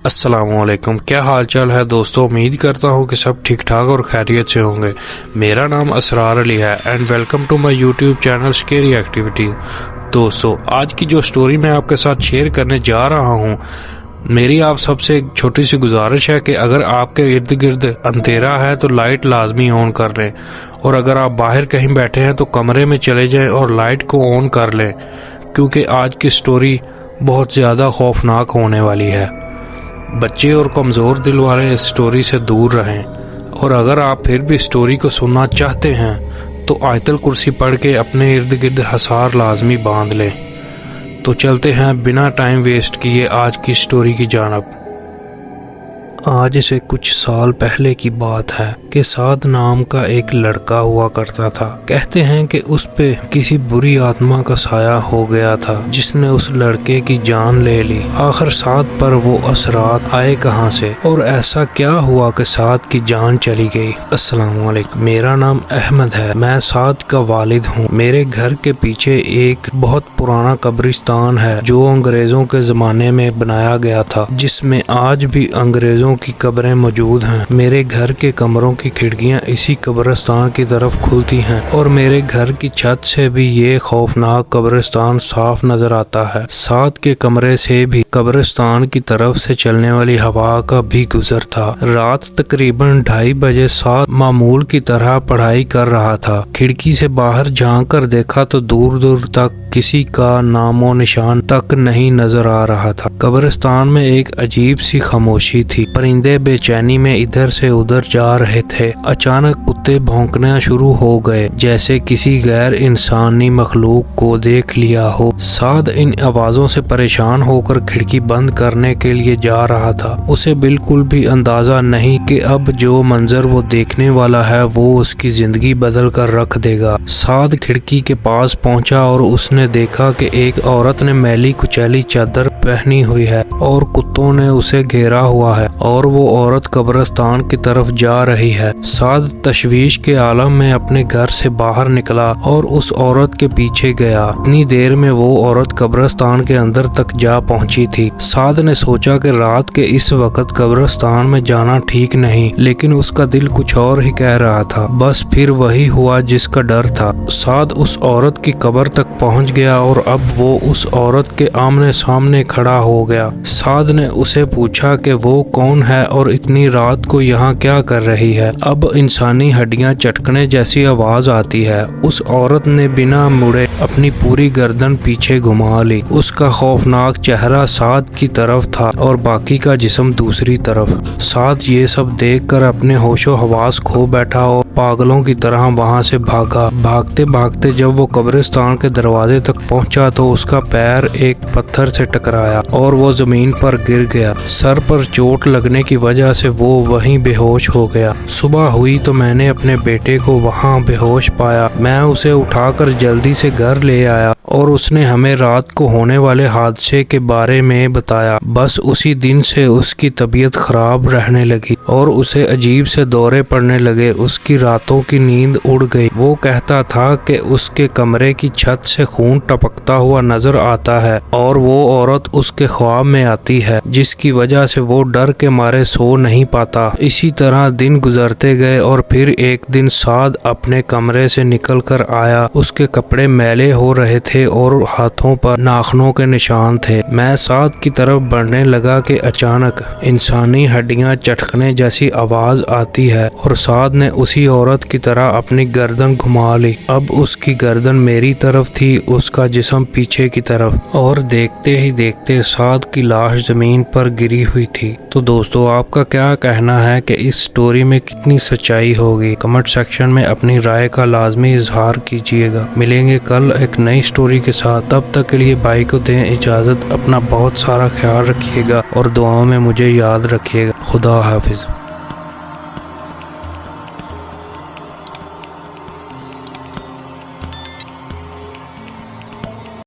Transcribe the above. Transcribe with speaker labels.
Speaker 1: السلام علیکم، کیا حال چال ہے دوستو؟ امید کرتا ہوں کہ سب ٹھیک ٹھاک اور خیریت سے ہوں گے۔ میرا نام اسرار علی ہے and welcome to my YouTube channel scary activity. دوستو، آج کی جو سٹوری میں آپ کے ساتھ شیئر کرنے جا رہا ہوں، میری آپ سب سے ایک چھوٹی سی گزارش ہے کہ اگر آپ کے ارد گرد اندھیرا ہے تو لائٹ لازمی آن کر لیں، اور اگر آپ باہر کہیں بیٹھے ہیں تو کمرے میں چلے جائیں اور لائٹ کو آن کر لیں، کیونکہ آج کی سٹوری بہت زیادہ خوفناک ہونے والی ہے۔ بچے اور کمزور دل والے اس سٹوری سے دور رہیں، اور اگر آپ پھر بھی سٹوری کو سننا چاہتے ہیں تو آیت الکرسی پڑھ کے اپنے ارد گرد حصار لازمی باندھ لیں۔ تو چلتے ہیں بنا ٹائم ویسٹ کیے آج کی سٹوری کی جانب۔ آج سے کچھ سال پہلے کی بات ہے کہ سعد نام کا ایک لڑکا ہوا کرتا تھا۔ کہتے ہیں کہ اس پہ کسی بری آتما کا سایہ ہو گیا تھا جس نے اس لڑکے کی جان لے لی۔ آخر سعد پر وہ اثرات آئے کہاں سے، اور ایسا کیا ہوا کہ سعد کی جان چلی گئی؟ السلام علیکم، میرا نام احمد ہے، میں سعد کا والد ہوں۔ میرے گھر کے پیچھے ایک بہت پرانا قبرستان ہے جو انگریزوں کے زمانے میں بنایا گیا تھا، جس میں آج بھی انگریزوں کی قبریں موجود ہیں۔ میرے گھر کے کمروں کی کھڑکیاں اسی قبرستان کی طرف کھلتی ہیں، اور میرے گھر کی چھت سے بھی یہ خوفناک قبرستان صاف نظر آتا ہے۔ سعد کے کمرے سے بھی قبرستان کی طرف سے چلنے والی ہوا کا بھی گزر تھا۔ رات تقریباً 2:30 بجے سعد معمول کی طرح پڑھائی کر رہا تھا۔ کھڑکی سے باہر جھانک کر دیکھا تو دور دور تک کسی کا نام و نشان تک نہیں نظر آ رہا تھا۔ قبرستان میں ایک عجیب سی خاموشی تھی۔ پرندے بے چینی میں ادھر سے ادھر جا رہے تھے۔ اچانک کتے بھونکنا شروع ہو گئے جیسے کسی غیر انسانی مخلوق کو دیکھ لیا ہو۔ سعد ان آوازوں سے پریشان ہو کر کھڑکی بند کرنے کے لیے جا رہا تھا۔ اسے بالکل بھی اندازہ نہیں کہ اب جو منظر وہ دیکھنے والا ہے وہ اس کی زندگی بدل کر رکھ دے گا۔ سعد کھڑکی کے پاس پہنچا اور اس نے دیکھا کہ ایک عورت نے میلی کچیلی چادر پہنی ہوئی ہے اور کتوں نے اسے گھیرا ہوا ہے، اور وہ عورت قبرستان کی طرف جا رہی ہے۔ سعد تشویش کے عالم میں اپنے گھر سے باہر نکلا اور اس عورت کے پیچھے گیا۔ اتنی دیر میں وہ عورت قبرستان کے اندر تک جا پہنچی تھی۔ سعد نے سوچا کہ رات کے اس وقت قبرستان میں جانا ٹھیک نہیں، لیکن اس کا دل کچھ اور ہی کہہ رہا تھا۔ بس پھر وہی ہوا جس کا ڈر تھا۔ سعد اس عورت کی قبر تک پہنچ گیا اور اب وہ اس عورت کے آمنے سامنے کھڑا ہو گیا۔ سعد نے اسے پوچھا کہ وہ کون ہے اور اتنی رات کو یہاں کیا کر رہی ہے؟ اب انسانی ہڈیاں چٹکنے جیسی آواز آتی ہے۔ اس عورت نے بنا مڑے اپنی پوری گردن پیچھے گھما لی۔ اس کا خوفناک چہرہ سعد کی طرف تھا اور باقی کا جسم دوسری طرف۔ سعد یہ سب دیکھ کر اپنے ہوش و حواس کھو بیٹھا اور پاگلوں کی طرح وہاں سے بھاگا۔ بھاگتے بھاگتے جب وہ قبرستان کے دروازے تک پہنچا تو اس کا پیر ایک پتھر سے ٹکرایا اور وہ زمین پر گر گیا۔ سر پر چوٹ لگنے کی وجہ سے وہ وہیں بے ہوش ہو گیا۔ صبح ہوئی تو میں نے اپنے بیٹے کو وہاں بے ہوش پایا۔ میں اسے اٹھا کر جلدی سے گھر لے آیا اور اس نے ہمیں رات کو ہونے والے حادثے کے بارے میں بتایا۔ بس اسی دن سے اس کی طبیعت خراب رہنے لگی اور اسے عجیب سے دورے پڑنے لگے۔ اس کی راتوں کی نیند اڑ گئی۔ وہ کہتا تھا کہ اس کے کمرے کی چھت سے خون ٹپکتا ہوا نظر آتا ہے اور وہ عورت اس کے خواب میں آتی ہے، جس کی وجہ سے وہ ڈر کے مارے سو نہیں پاتا۔ اسی طرح دن گزرتے گئے اور پھر ایک دن سعد اپنے کمرے سے نکل کر آیا۔ اس کے کپڑے میلے ہو رہے تھے اور ہاتھوں پر ناخنوں کے نشان تھے۔ میں سعد کی طرف بڑھنے لگا کہ اچانک انسانی ہڈیاں چٹکنے جیسی آواز آتی ہے اور سعد نے اسی عورت کی طرح اپنی گردن گھما لی۔ اب اس کی گردن میری طرف تھی، اس کا جسم پیچھے کی طرف، اور دیکھتے ہی دیکھتے سعد کی لاش زمین پر گری ہوئی تھی۔ تو دوستو، آپ کا کیا کہنا ہے کہ اس سٹوری میں کتنی سچائی ہوگی؟ کمنٹ سیکشن میں اپنی رائے کا لازمی اظہار کیجیے گا۔ ملیں گے کل ایک نئی سٹوری کے ساتھ، تب تک کے لیے بھائی کو دیں اجازت۔ اپنا بہت سارا خیال رکھیے گا اور دعاؤں میں مجھے یاد رکھیے گا۔ خدا حافظ۔